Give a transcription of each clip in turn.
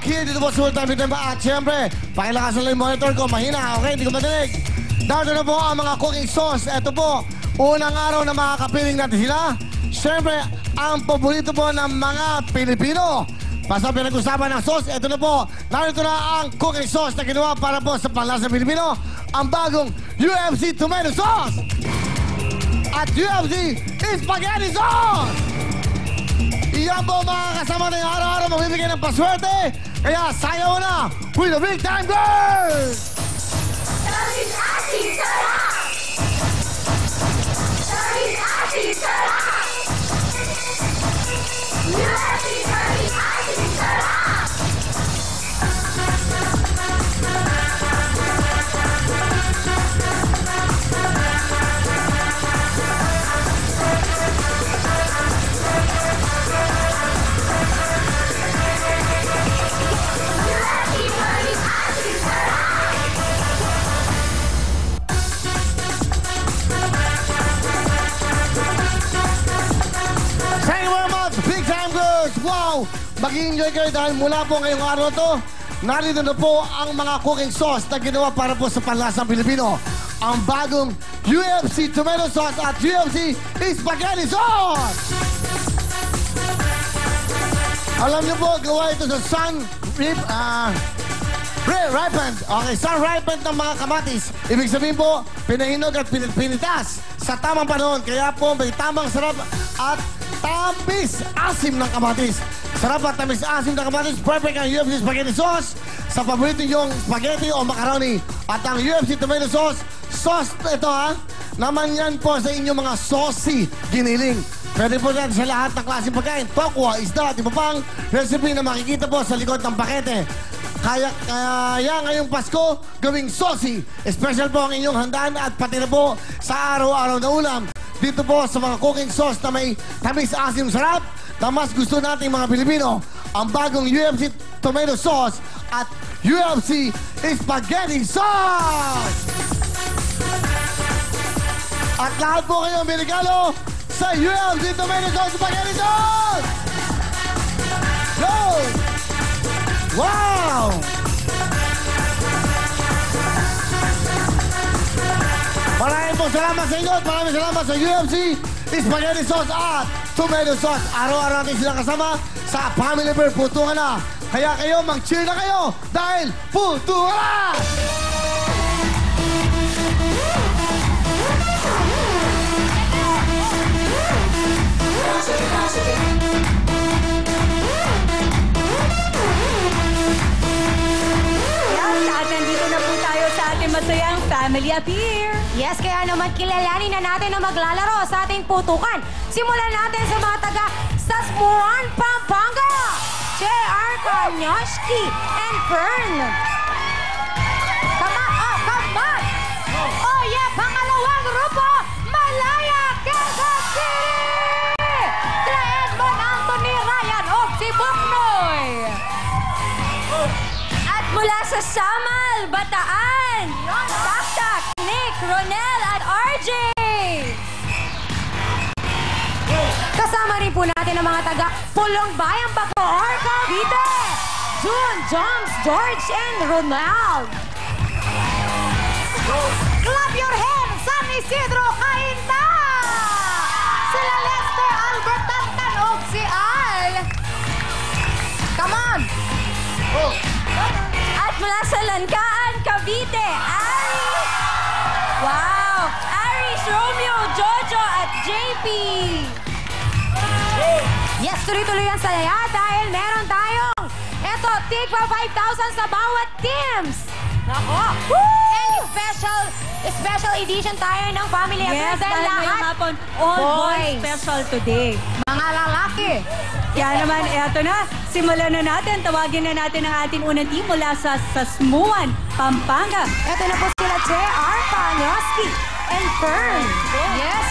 here dito po sa World Time Bitemba. At syempre, pakilakasan lang yung monitor ko. Mahina, okay? Hindi ko madinig. Dito na po ang mga cooking sauce. Ito po, unang araw na makakapiling natin sila. Syempre, ang paborito po ng mga Pilipino. Basta pinag-usapan ng sauce, ito na po. Narito na ang cooking sauce na ginawa para po sa panlasa Pilipino. Ang bagong UFC Tomato Sauce. At UFC Spaghetti Sauce. Iyan po mga kasama na yung araw-araw magbibigay ng paswerte. Kaya sayaw na with the Big Time Girls! Sabihin ating sarap! Sabihin ating sarap! UFC sabihin ating sarap! Wow! Mag-i-enjoy kayo dahil mula po ngayong araw to, narito na po ang mga cooking sauce na ginawa para po sa panlasang Pilipino. Ang bagong UFC Tomato Sauce at UFC Spaghetti Sauce! Alam niyo po, gawa ito sa sun-ripened. Okay, sun-ripened ng mga kamatis. Ibig sabihin po, pinahinog at pinitas sa tamang panahon. Kaya po, may tamang sarap at tamis-asim ng kamatis. Sarap at tamis-asim ng kamatis. Perfect ang UFC Spaghetti Sauce sa paborito niyong spaghetti o macaroni. At ang UFC Tomato Sauce, ito naman yan po sa inyong mga saucy giniling. Pwede po yan sa lahat ng klaseng pagkain. Tokwa, isda, at iba pang recipe na makikita po sa likod ng pakete. Kaya ngayong Pasko, gawing saucy. Special po ang inyong handaan at pati na po sa araw-araw na ulam. Dito po sa mga cooking sauce na may tamis-asim sarap na mas gusto nating mga Pilipino. Ang bagong UFC Tomato Sauce at UFC Spaghetti Sauce! At lahat po kayo may regalo sa UFC Tomato Sauce Spaghetti Sauce! Go! Wow! Maraming pong salamat sa inyo at maraming salamat sa UFC Spaghetti Sauce at Tomato Sauce. Araw-araw natin silang kasama sa Family Bear Putungan na. Kaya kayo, mag-cheer na kayo dahil putungan na! At nandito na po tayo sa ating masayang Family Appear. Yes, kaya naman kilalanin na natin na maglalaro sa ating putukan. Simulan natin sa mga taga Sasmuan, Pampanga. J.R. Karnyoshki and Fern. Come on, come on. Oh yeah, pangalawang grupo, Malaya, Quezon City. Edmond Anthony Ryan of Sibuknoy. At mula sa Samal, Bataan, Taktak, Nick, Ronel at RJ. Kasama rin po natin ang mga taga Pulong Bayang Bacoor, Cavite, June, Joms, George, and Ronald. Clap your hands, San Isidro, Cainta! Sila Lester, Albert, Tantan, og si Al. Come on! At mula sa Langkaan, Cavite, Ari. Wow! Aris, Romeo, Jojo, at JP. Yes, tuloy-tuloy ang saya dahil meron tayong eto, tig pa 5,000 sa bawat teams. Nako! And special edition tayo ng Family Appeal. Yes, dahil ngayong hapon, all boys special today. Mga lalaki. Kaya naman, eto na. Simulan na natin. Tawagin na natin ang ating unang team mula sa Sasmuan, Pampanga. Eto na po sila J.R. Panyoski and Fern. Yes.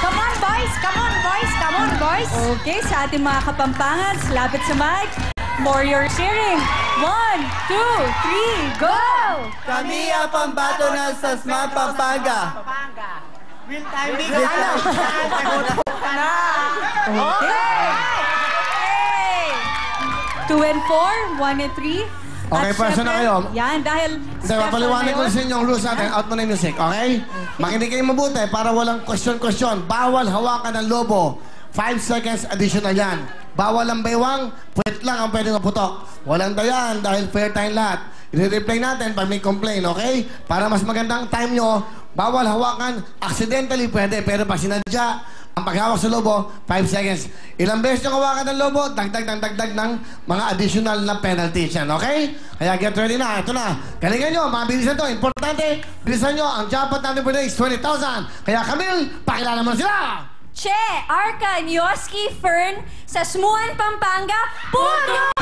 Come on, boys! Come on, boys! Come on, boys! Okay, sa ating mga kapampangan, lapit sa mic. For your cheering. 1, 2, 3, go! Kami ang pambato ng Sasmuan, Pampanga. Will time be Okay! 2 and 4, 1 and 3. Okay, At person na syempre, kayo. Yan, dahil Hindi, mapaliwanag ko sa inyo ang rules natin. Out mo na yung music, okay? Makinig kayo mabuti para walang question. Bawal hawakan ng lobo. 5 seconds additional yan. Bawal ang baywang, puwet lang ang pwedeng maputok. Walang dayan dahil fair time lahat. I-replay natin pag may complain, okay? Para mas magandang time nyo, bawal hawakan. Accidentally pwede, pero pag sinadya, ang paghawak sa lobo, 5 seconds. Ilang beses nyo hawakan ng lobo, dagdag ng mga additional na penalties yan, okay? Kaya get ready na, ito na. Galingan nyo, mabilisan to. Importante, bilisan nyo. Ang jackpot natin per day is 20,000. Kaya Camille, pakilala mo sila! Che, Arca, Yoski, Fern, sa Smuan, Pampanga, puno!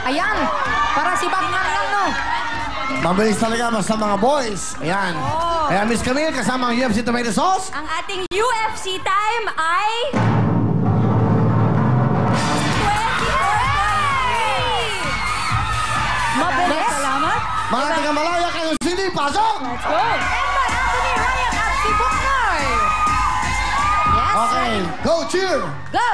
Ayan, para si Bagman lang, no? Mabilis talaga basta mga boys. Ayan. Kaya Miss Camille, kasama ang UFC Tomato Sauce. Ang ating UFC time ay... 24.3! Mabilis. Salamat. Mga taga-Malaya kayo sili, pasok! Let's go! Edmond Anthony Ryan at si Buknoy. Yes, Okay, go cheer! go!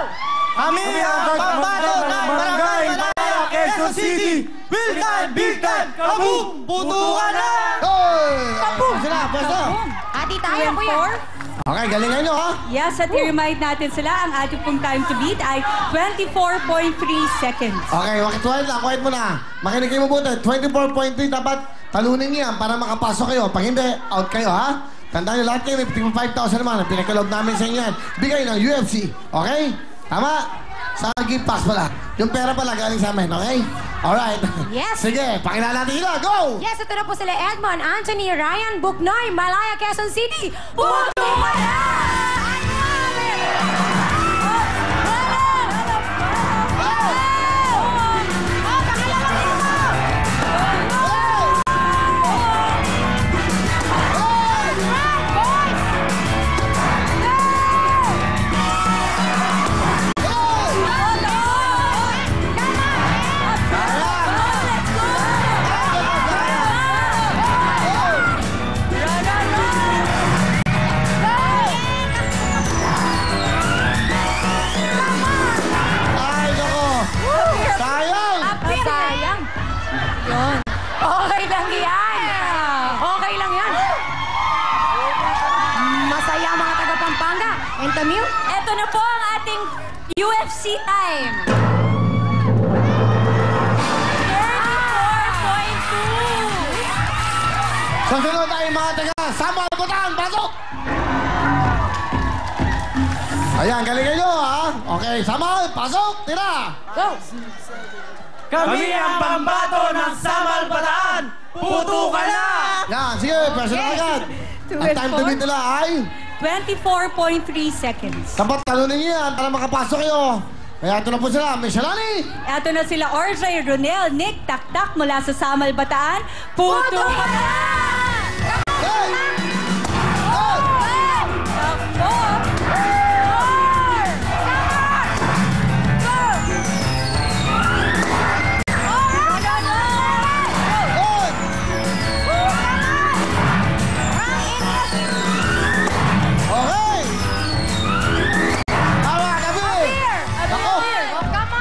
Kami ang pambato ng Barangay Malaya, Quezon City! Bilkan! Kabum! Putukan na! Hoy! Sila, pwesto! Hati 2 tayo, and kuya. 4. Okay, galingan nyo, ha? Yes, at i-remind natin sila, ang ating pong time to beat ay 24.3 seconds. Okay, quiet lang, quiet mo na. Makinig kayo mabuti. 24.3 dapat talunin niyo yan para makapasok kayo. Pag hindi, out kayo, ha? Tandaan nyo, lahat kayo may 5,000 naman. Ang pinakalob namin sa inyo yan. Bigay ng UFC, okay? Tama? Sa gift pass pala. Yung pera pala galing sa amin, okay? Alright. Yes. Sige, pakilala natin sila. Go! Yes, ito na po sila Edmond Anthony Ryan Buknoy, Malaya, Quezon City. Putukan na! Ay, nako! Sayang! Sayang. Yun. Okay lang yan. Okay lang yan. Masaya ang mga taga-Pampanga. And Camille? Ito na po ang ating UFC time. 34.2. Susunod tayo mga taga Samal Bataan, pasok! Ayan, galingan nyo, ha? Okay, Samal, pasok! Tira! Go! Kami ang pambato ng Samal Bataan! Putukan na! Yan, sige, personal agad. Two Ang and time to four. beat nila ay... 24.3 seconds. Dapat talunin niyo yan para makapasok kayo. Kaya ito na po sila, Miss Shalani! Ito na sila Orjay, Ronel, Nick, Tak-Tak mula sa Samal Bataan. Puto ka na! Hey! Hey! Takbo! Hey! Okay! Tama, Gabi! Ako,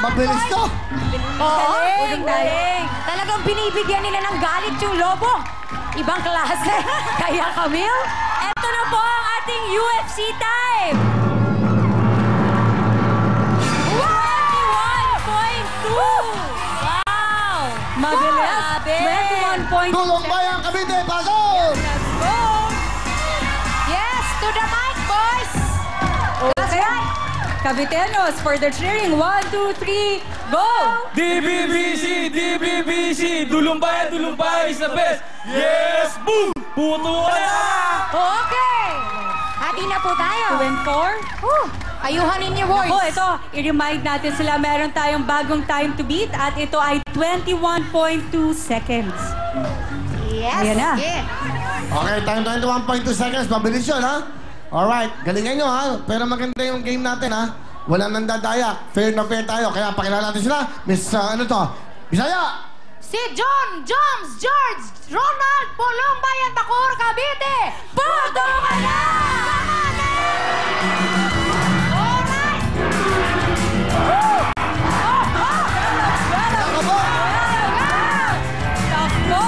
mabilis to. Galing, galing. Talagang binibigyan nila ng galit yung lobo. Ibang klase. Kaya Camille? Ito na po ang ating UFC time. 21.2. Wow! Mabilis. 21.2. Tulong bayan, Cavite, pasok! Let's go! Yes, to the mic, boys! That's right. Caviteños for the cheering. 1, 2, 3, go! DBBC! Dulumbay is the best! Yes! Boom! Putukan na! Okay. Hati na na po tayo. 2 and 4. Ayuhan ninyo, boys. Ako, ito, i-remind natin sila, meron tayong bagong time to beat at ito ay 21.2 seconds. Yes. Ayan na. Sige. Okay, time 21.2 seconds. Mabilis yun, ha? Alright, galingan nyo, ha? Pero maganda yung game natin, ha? Walang nandadaya. Fair na fair tayo. Kaya pakilala natin sila. Miss, ano to? Bisaya! Si John, Joms, George, Ronald, Pulong Bayan, Bacoor, Cavite. Boto ka na! Alright! Takbo! Takbo!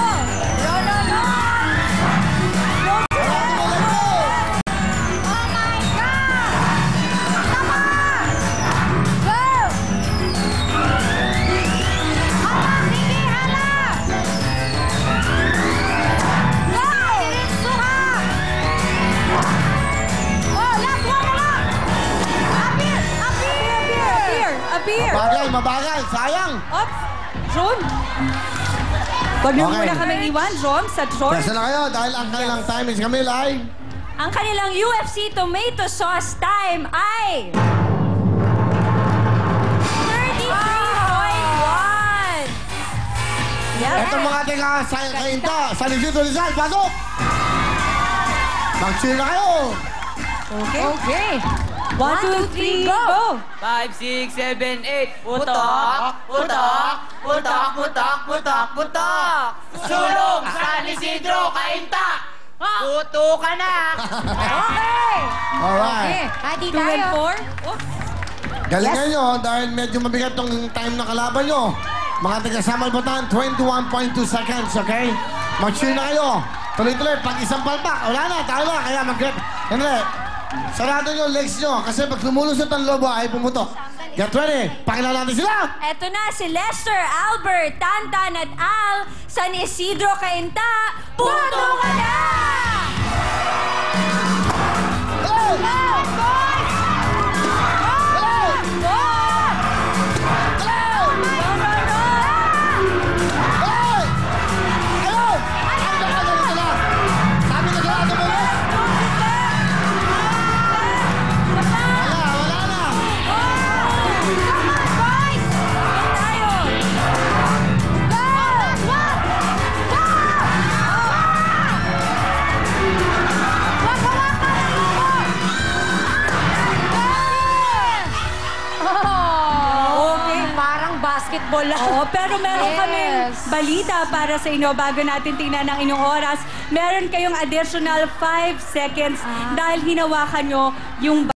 Oh my God! Come on! Go! Hala, sige, hala! Go! Diretsuha! Oh, last one na lang! Appear! Appear! Appear! Mabagal, mabagal. Sayang! Oops! John! Huwag niyo Okay. muna kaming iwan, John, sa John. Kasi na kayo dahil ang kanilang time is kami ay... Ang kanilang UFC tomato sauce time ay 33.1. Yes. Ito mga ating kainta. Sa Luisito Rizal, pasok! Mag-cheer na kayo! Okay. Okay. 1, 2, 3, go! 5, 6, 7, 8. Putok, putok, putok, putok, putok, putok. Sulong, San Isidro, Kainta. Puto ka na. Okay! Alright. Hadi 2 and tayo. 4. Galingan nyo dahil medyo mabigat tong time na kalaban nyo. Mga taga-Samal Batan, 21.2 seconds, okay? Mag-cheer na kayo. Tuloy-tuloy, pag isang palpak, wala na, tayo na. Kaya mag-get. Hindi. Sarado nyo legs nyo kasi pag lumulusot ang lobo ay pumutok. Get ready. Pakilala natin sila. Eto na si Lester, Albert, Tantan at Al, San Isidro, Cainta. Puto ka na! Hello! Hello! Hey! Hello! Ano ka na sila? Sabi na sila, tumulos. Wala na. Okay. Parang basketball lang. Oo, pero meron Yes. kaming balita para sa inyo bago natin tingnan ang inyong oras. Meron kayong additional 5 seconds dahil hinawakan nyo yung